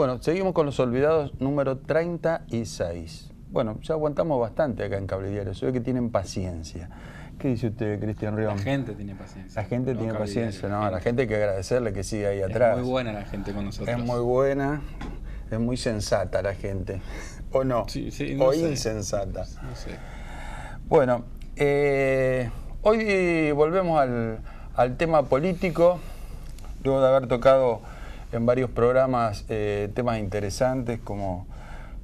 Bueno, seguimos con Los Olvidados número 36. Bueno, ya aguantamos bastante acá en Cable Diario. Se ve que tienen paciencia. ¿Qué dice usted, Cristian Rion? La gente tiene paciencia. La gente tiene paciencia, Diario, no, a la gente hay que agradecerle que sigue ahí atrás. Es muy buena la gente con nosotros. Es muy buena, es muy sensata la gente. ¿O no? Sí, no o sé. Insensata. No sé. Bueno, hoy volvemos al tema político, luego de haber tocado en varios programas temas interesantes como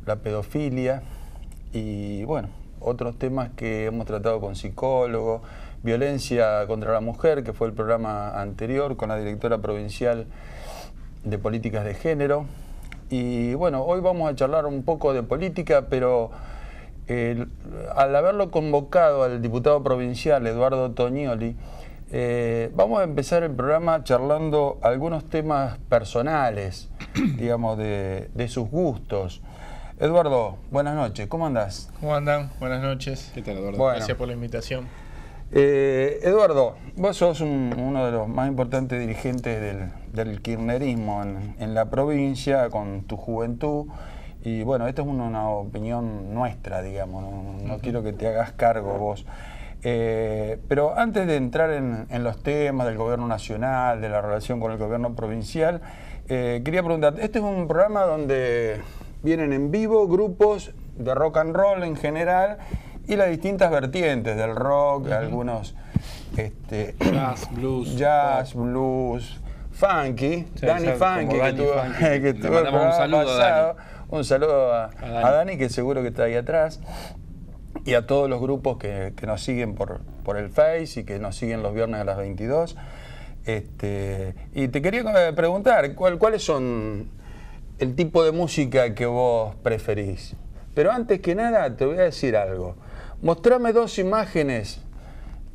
la pedofilia y bueno, otros temas que hemos tratado con psicólogos, violencia contra la mujer, que fue el programa anterior con la directora provincial de políticas de género. Y bueno, hoy vamos a charlar un poco de política, pero al haberlo convocado al diputado provincial Eduardo Tognoli, vamos a empezar el programa charlando algunos temas personales, digamos, de sus gustos. Eduardo, buenas noches, ¿cómo andás? ¿Cómo andan? Buenas noches. ¿Qué tal, Eduardo? Bueno. Gracias por la invitación. Eduardo, vos sos uno de los más importantes dirigentes del kirchnerismo en la provincia, con tu juventud, y bueno, esta es una opinión nuestra, digamos, no quiero que te hagas cargo vos. Pero antes de entrar en los temas del gobierno nacional, de la relación con el gobierno provincial, quería preguntarte, este es un programa donde vienen en vivo grupos de rock and roll en general y las distintas vertientes del rock, algunos jazz, blues, funky, Sí, Dani Funky, que tuvo el programa pasado. Un saludo a Dani, que seguro que está ahí atrás, y a todos los grupos que nos siguen por el Face y que nos siguen los viernes a las 22. Y te quería preguntar, ¿cuáles son el tipo de música que vos preferís? Pero antes que nada te voy a decir algo. Mostrame dos imágenes,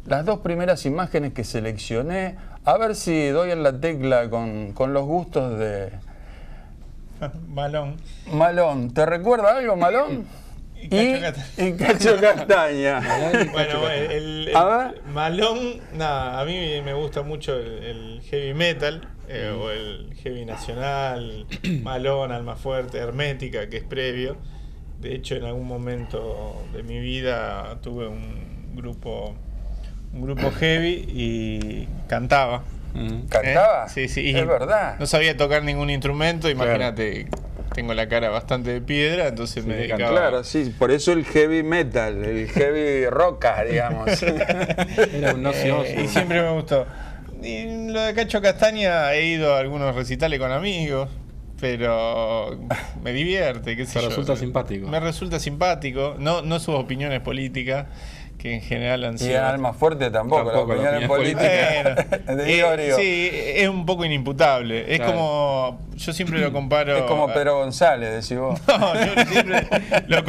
las dos primeras imágenes que seleccioné, a ver si doy en la tecla con los gustos de Malón. ¿Te recuerda algo, Malón? Y Cacho Castaña. Bueno, el Malón, nada, a mí me gusta mucho el heavy metal, o el heavy nacional, Malón, Almafuerte, Hermética, que es previo. De hecho, en algún momento de mi vida tuve un grupo heavy y cantaba. ¿Cantaba? Sí. Es verdad. No sabía tocar ningún instrumento, imagínate. Claro. Tengo la cara bastante de piedra, entonces me dedicaba... Claro, sí, por eso el heavy metal, el heavy roca, digamos. Era un y siempre me gustó. Y lo de Cacho Castaña, he ido a algunos recitales con amigos, pero me divierte, qué sé yo. Resulta simpático. Me resulta simpático, no sus opiniones políticas, que en general han sido... Y en Almafuerte tampoco, las opiniones políticas de Iorio. Sí, es un poco inimputable. Es como... Yo siempre lo comparo... Es como Pedro González, decís vos. No, yo siempre lo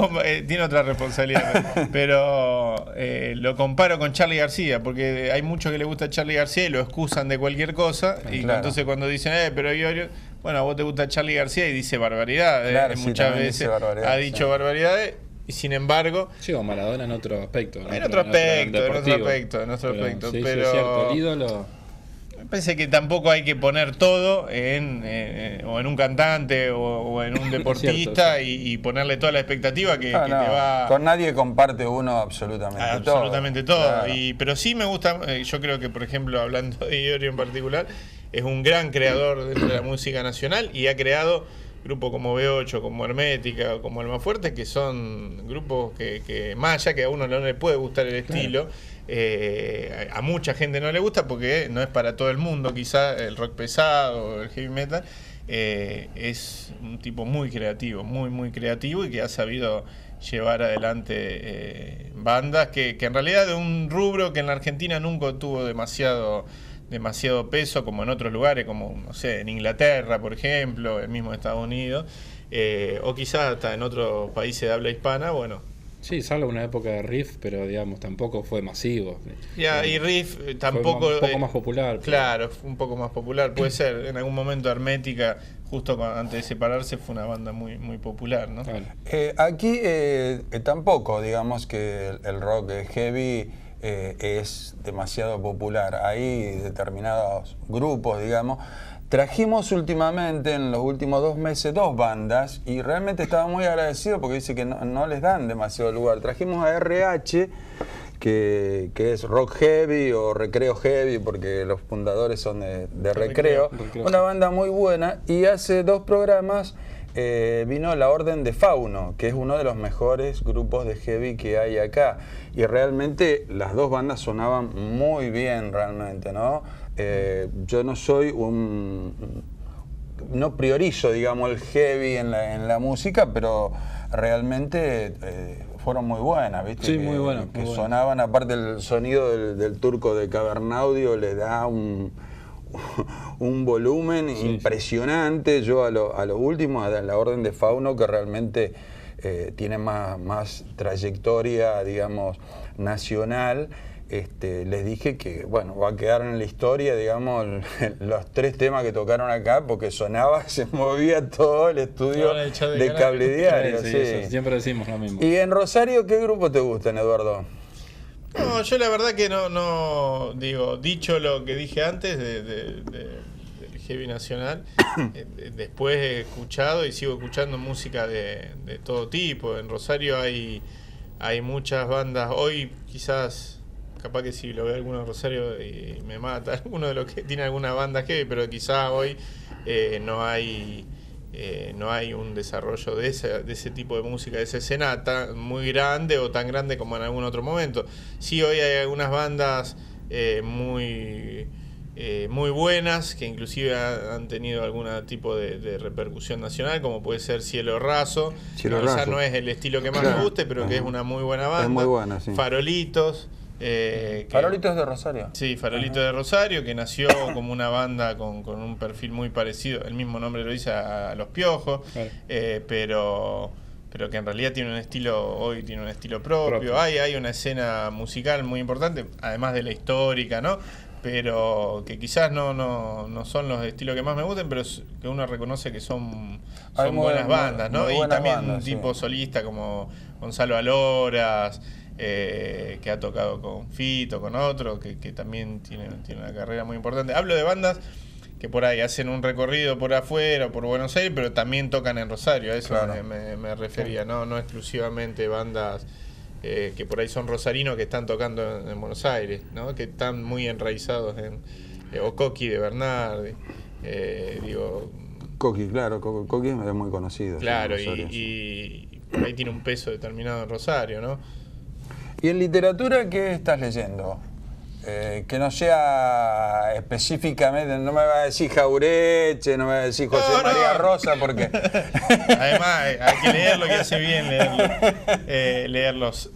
tiene otra responsabilidad. Pero lo comparo con Charly García, porque hay muchos que le gusta Charly García y lo excusan de cualquier cosa. Y claro. Entonces cuando dicen, pero Iorio... Bueno, a vos te gusta Charly García y dice barbaridades. Claro, muchas veces ha dicho barbaridades. Y sin embargo... Sí, o Maradona en otro aspecto. En otro aspecto. Sí, pero es cierto, el ídolo... Me parece que tampoco hay que poner todo o en un cantante o en un deportista cierto. Y ponerle toda la expectativa que te va... Con nadie comparte uno absolutamente todo. Claro. Pero sí me gusta, yo creo que, por ejemplo, hablando de Iorio en particular, es un gran creador dentro de la música nacional y ha creado... grupos como B8, como Hermética, como Almafuerte, que son grupos que más allá que a uno no le puede gustar el estilo, a mucha gente no le gusta porque no es para todo el mundo, quizá el rock pesado, el heavy metal, es un tipo muy creativo, muy creativo y que ha sabido llevar adelante bandas que en realidad de un rubro que en la Argentina nunca tuvo demasiado peso como en otros lugares, como no sé, en Inglaterra, por ejemplo, el mismo Estados Unidos, o quizás hasta en otros países de habla hispana, bueno. Sí, salvo una época de Riff, pero digamos, tampoco fue masivo. Y Riff tampoco... Fue un poco más popular. Claro, un poco más popular, puede ser. En algún momento Hermética, justo antes de separarse, fue una banda muy popular, ¿no? Aquí tampoco, digamos que el rock heavy es demasiado popular. Hay determinados grupos, digamos. Trajimos últimamente, en los últimos 2 meses, 2 bandas y realmente estaba muy agradecido porque dice que no les dan demasiado lugar. Trajimos a RH, que es rock heavy o recreo heavy, porque los fundadores son de recreo. Una banda muy buena, y hace 2 programas vino La Orden de Fauno, que es uno de los mejores grupos de heavy que hay acá. Y realmente las 2 bandas sonaban muy bien, realmente, ¿no? Yo no soy no priorizo, digamos, el heavy en la música, pero realmente fueron muy buenas, ¿viste? Sí, muy buenas. Que sonaban, aparte el sonido del turco de Cavernaudio le da un volumen impresionante. Yo a lo último, a La Orden de Fauno, que realmente tiene más trayectoria, digamos, nacional, les dije que, bueno, va a quedar en la historia, digamos, los 3 temas que tocaron acá, porque sonaba, se movía todo el estudio de Cable Diario. Sí, eso, siempre decimos lo mismo. ¿Y en Rosario qué grupo te gustan, Eduardo? No, yo la verdad que no digo, dicho lo que dije antes del heavy nacional, después he escuchado y sigo escuchando música de todo tipo. En Rosario hay muchas bandas. Hoy quizás, capaz que si lo ve alguno en Rosario y me mata, alguno de los que tiene alguna banda heavy, pero quizás hoy no hay un desarrollo de ese tipo de música, de esa escena muy grande o tan grande como en algún otro momento. Sí, hoy hay algunas bandas muy buenas, que inclusive han tenido algún tipo de repercusión nacional, como puede ser Cielo Raso. Quizás no es el estilo que más me guste, pero que es una muy buena banda. Es muy buena, sí. Farolitos. Farolitos de Rosario. Sí, Farolitos de Rosario, que nació como una banda con un perfil muy parecido, el mismo nombre lo dice, a Los Piojos, claro. Pero que en realidad tiene un estilo propio. Hay una escena musical muy importante, además de la histórica, ¿no? Pero que quizás no son los estilos que más me gusten, pero que uno reconoce que son buenas bandas, ¿no? Y también bandas, un tipo solista como Gonzalo Aloras, que ha tocado con Fito, con otro, que también tiene una carrera muy importante. Hablo de bandas que por ahí hacen un recorrido por afuera, por Buenos Aires, pero también tocan en Rosario, a eso claro. me refería, no exclusivamente bandas que por ahí son rosarinos que están tocando en Buenos Aires, ¿no? Que están muy enraizados en Coqui de Bernardi, Coqui, claro, Coqui es muy conocido. Claro, y por ahí tiene un peso determinado en Rosario, ¿no? ¿Y en literatura qué estás leyendo? Que no sea específicamente, no me va a decir Jaureche, no me va a decir José María Rosa, porque... Además, hay que leerlo, que hace bien leerlos.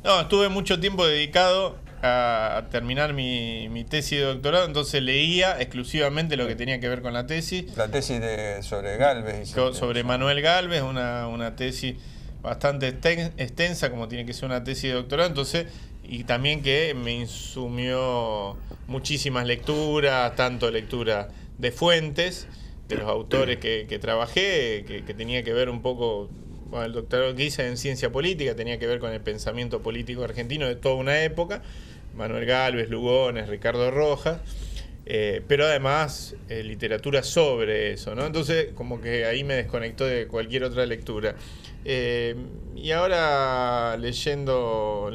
No, estuve mucho tiempo dedicado a terminar mi tesis de doctorado, entonces leía exclusivamente lo que tenía que ver con la tesis. La tesis sobre Gálvez. Sobre Manuel Gálvez, una tesis bastante extensa, como tiene que ser una tesis de doctorado, entonces, y también que me insumió muchísimas lecturas, tanto lectura de fuentes, de los autores que trabajé, que tenía que ver un poco, bueno, el doctorado que hice en ciencia política tenía que ver con el pensamiento político argentino de toda una época, Manuel Gálvez, Lugones, Ricardo Rojas, pero además literatura sobre eso, ¿no? Entonces como que ahí me desconectó de cualquier otra lectura. Y ahora leyendo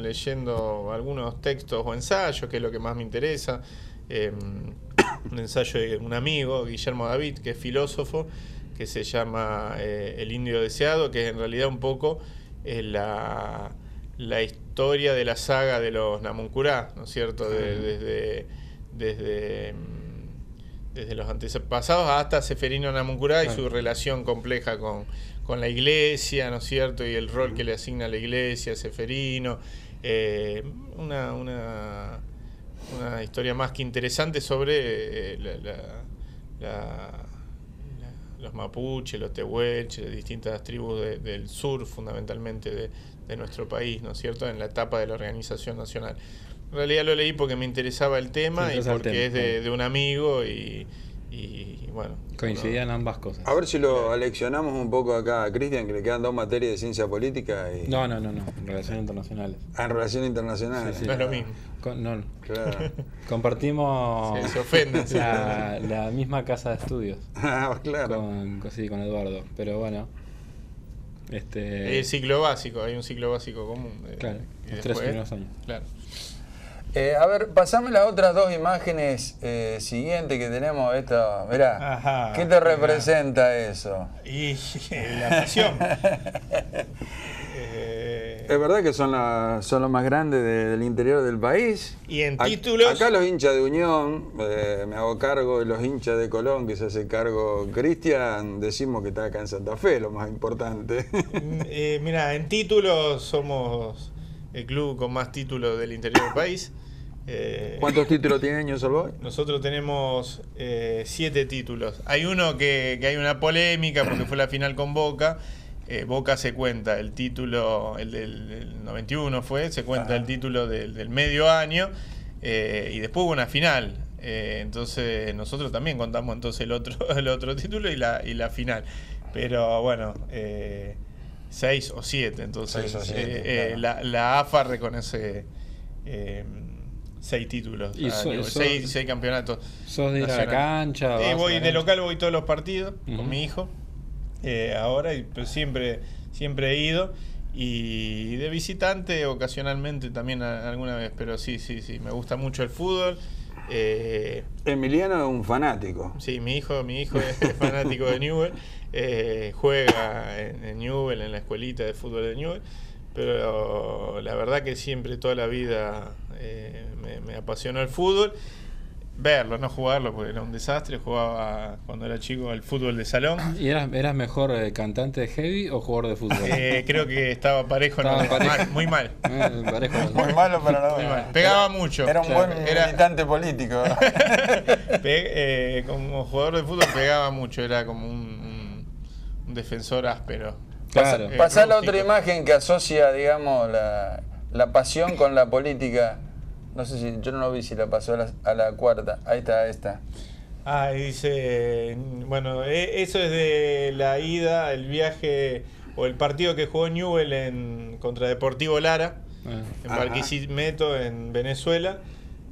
algunos textos o ensayos, que es lo que más me interesa. Un ensayo de un amigo, Guillermo David, que es filósofo, que se llama El Indio Deseado, que es en realidad un poco la historia de la saga de los Namuncurá, ¿no es cierto? Desde los antepasados hasta Seferino Namuncurá y su relación compleja con la iglesia, ¿no es cierto? Y el rol que le asigna a la iglesia, Seferino. Una historia más que interesante sobre los mapuches, los tehuelches, distintas tribus del sur, fundamentalmente de nuestro país, ¿no es cierto?, en la etapa de la organización nacional. En realidad lo leí porque me interesaba el tema y porque es de un amigo y y bueno. Coincidían ambas cosas. A ver si lo aleccionamos un poco acá a Cristian, que le quedan 2 materias de ciencia política. Y... No, relaciones internacionales. En relaciones internacionales. Sí, no es lo mismo. No. Claro. Compartimos Se ofenden. la misma casa de estudios. Claro. Con Eduardo. Pero bueno. El ciclo básico, hay un ciclo básico común. Claro, y los 3 después, primeros años. Claro. A ver, pasame las otras 2 imágenes siguientes que tenemos. Esta, mirá, Ajá, ¿qué te representa eso? Y la pasión. Es verdad que son los más grandes del interior del país. Y en títulos. Acá los hinchas de Unión, me hago cargo, de los hinchas de Colón, que se hace cargo Cristian, decimos que está acá en Santa Fe, lo más importante. Mira, en títulos somos el club con más títulos del interior del país. ¿Cuántos títulos tiene Newell's Old Boys? Nosotros tenemos 7 títulos. Hay uno que hay una polémica porque fue la final con Boca. Boca se cuenta el título, el del 91 se cuenta el título del medio año y después hubo una final. Entonces nosotros también contamos entonces el otro título y la final. Pero bueno, 6 o 7. Entonces 6 o 7, claro. la AFA reconoce 6 títulos, y 6 campeonatos. ¿Sos de ir a la cancha? Voy de local, voy todos los partidos con mi hijo. Ahora, pero siempre he ido. Y de visitante ocasionalmente también alguna vez. Pero sí, me gusta mucho el fútbol. Emiliano es un fanático. Sí, mi hijo es fanático de Newell. Juega en Newell, en la escuelita de fútbol de Newell. Pero la verdad que siempre, toda la vida, me apasionó el fútbol. Verlo, no jugarlo, porque era un desastre. Jugaba cuando era chico al fútbol de salón. ¿Y eras mejor cantante de heavy o jugador de fútbol? Creo que estaba parejo. Muy mal. Muy malo para la buena. Pegaba mucho. Era un buen militante político. Como jugador de fútbol pegaba mucho. Era como un defensor áspero. Claro. Pasá la otra imagen que asocia, digamos, la pasión con la política. No sé si, yo no lo vi si la pasó a la cuarta. Ahí está, esta. Dice, bueno, eso es de la ida, el viaje o el partido que jugó Newell contra Deportivo Lara, en Barquisimeto, en Venezuela.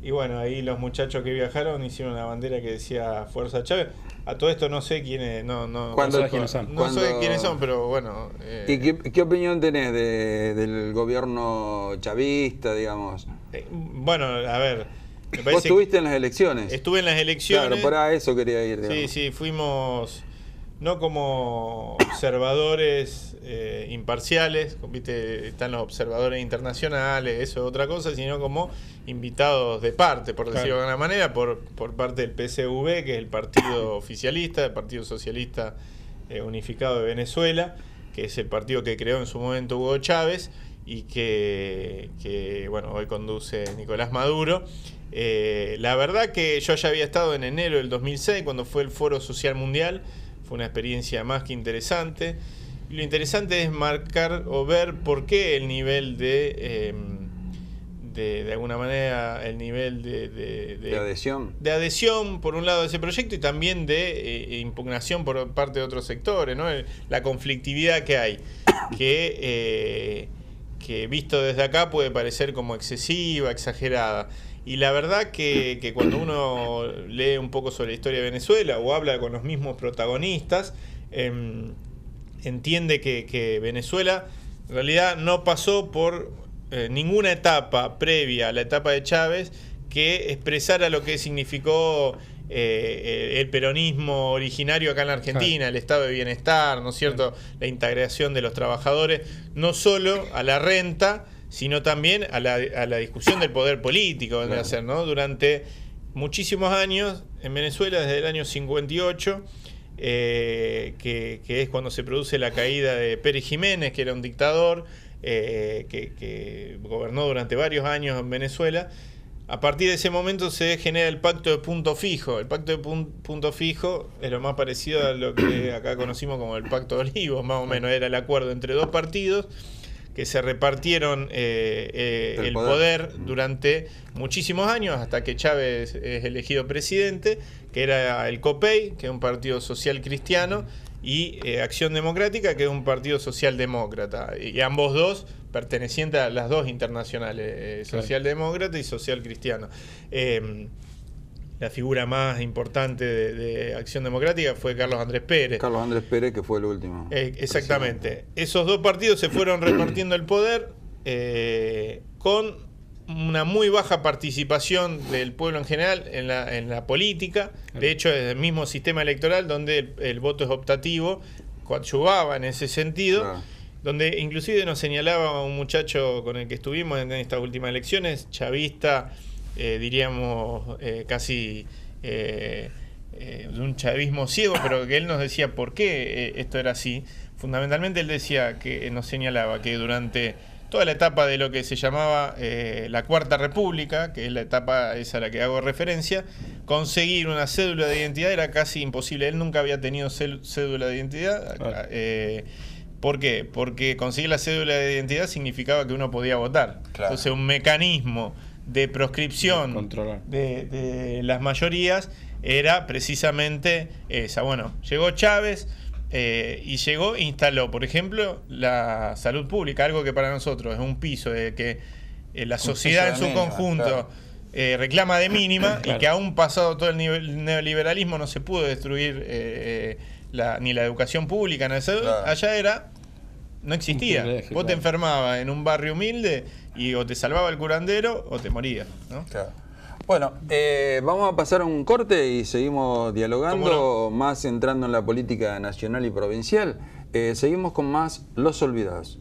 Y bueno, ahí los muchachos que viajaron hicieron una bandera que decía Fuerza Chávez. A todo esto no sé quiénes, no sé quiénes son. No sé quiénes son, pero bueno. ¿Y qué opinión tenés del gobierno chavista, digamos? Bueno, a ver. ¿Vos estuviste en las elecciones? Estuve en las elecciones. Claro, para eso quería ir. Digamos. Sí, fuimos no como observadores imparciales, ¿viste? Están los observadores internacionales, eso es otra cosa, sino como invitados de parte, por decirlo de alguna manera, por parte del PSV, que es el partido oficialista, el Partido Socialista Unificado de Venezuela, que es el partido que creó en su momento Hugo Chávez y que bueno, hoy conduce Nicolás Maduro. La verdad que yo ya había estado en enero del 2006 cuando fue el Foro Social Mundial. Fue una experiencia más que interesante. Y lo interesante es marcar o ver por qué el nivel de alguna manera, el nivel de adhesión. De adhesión, por un lado, de ese proyecto y también de impugnación por parte de otros sectores, ¿no? La conflictividad que hay, que visto desde acá puede parecer como excesiva, exagerada. Y la verdad que cuando uno lee un poco sobre la historia de Venezuela o habla con los mismos protagonistas, entiende que Venezuela en realidad no pasó por ninguna etapa previa a la etapa de Chávez que expresara lo que significó el peronismo originario acá en la Argentina, el estado de bienestar, ¿no es cierto? La integración de los trabajadores, no solo a la renta, sino también a la discusión del poder político, vendría a ser, ¿no? Durante muchísimos años en Venezuela, desde el año 58, que es cuando se produce la caída de Pérez Jiménez, que era un dictador que gobernó durante varios años en Venezuela. A partir de ese momento se genera el Pacto de Punto Fijo. El Pacto de Punto Fijo es lo más parecido a lo que acá conocimos como el Pacto de Olivos, más o menos. Era el acuerdo entre dos partidos que se repartieron el poder durante muchísimos años, hasta que Chávez es elegido presidente, que era el COPEI, que es un partido social cristiano, y Acción Democrática, que es un partido socialdemócrata, y ambos dos pertenecientes a las dos internacionales, socialdemócrata y social cristiano. La figura más importante de Acción Democrática fue Carlos Andrés Pérez. Carlos Andrés Pérez, que fue el último. Exactamente. Esos dos partidos se fueron repartiendo el poder con una muy baja participación del pueblo en general en la política. De hecho, es el mismo sistema electoral donde el voto es optativo, coadyuvaba en ese sentido. Claro. Donde inclusive nos señalaba un muchacho con el que estuvimos en estas últimas elecciones, chavista, diríamos casi de un chavismo ciego, pero que él nos decía por qué esto era así. Fundamentalmente él decía, que nos señalaba que durante toda la etapa de lo que se llamaba la Cuarta República, que es la etapa esa a la que hago referencia, conseguir una cédula de identidad era casi imposible. Él nunca había tenido cédula de identidad. ¿Por qué? Porque conseguir la cédula de identidad significaba que uno podía votar. Claro. Entonces, un mecanismo de proscripción de las mayorías era precisamente esa. Bueno, llegó Chávez y llegó e instaló, por ejemplo, la salud pública, algo que para nosotros es un piso de que la sociedad en su conjunto reclama de mínima, y que aún pasado todo el neoliberalismo no se pudo destruir ni la educación pública, ni la salud. Allá no existía. Vos te enfermabas en un barrio humilde y o te salvaba el curandero o te morías, ¿no? Claro. Bueno, vamos a pasar a un corte y seguimos dialogando, más entrando en la política nacional y provincial. Seguimos con más Los Olvidados.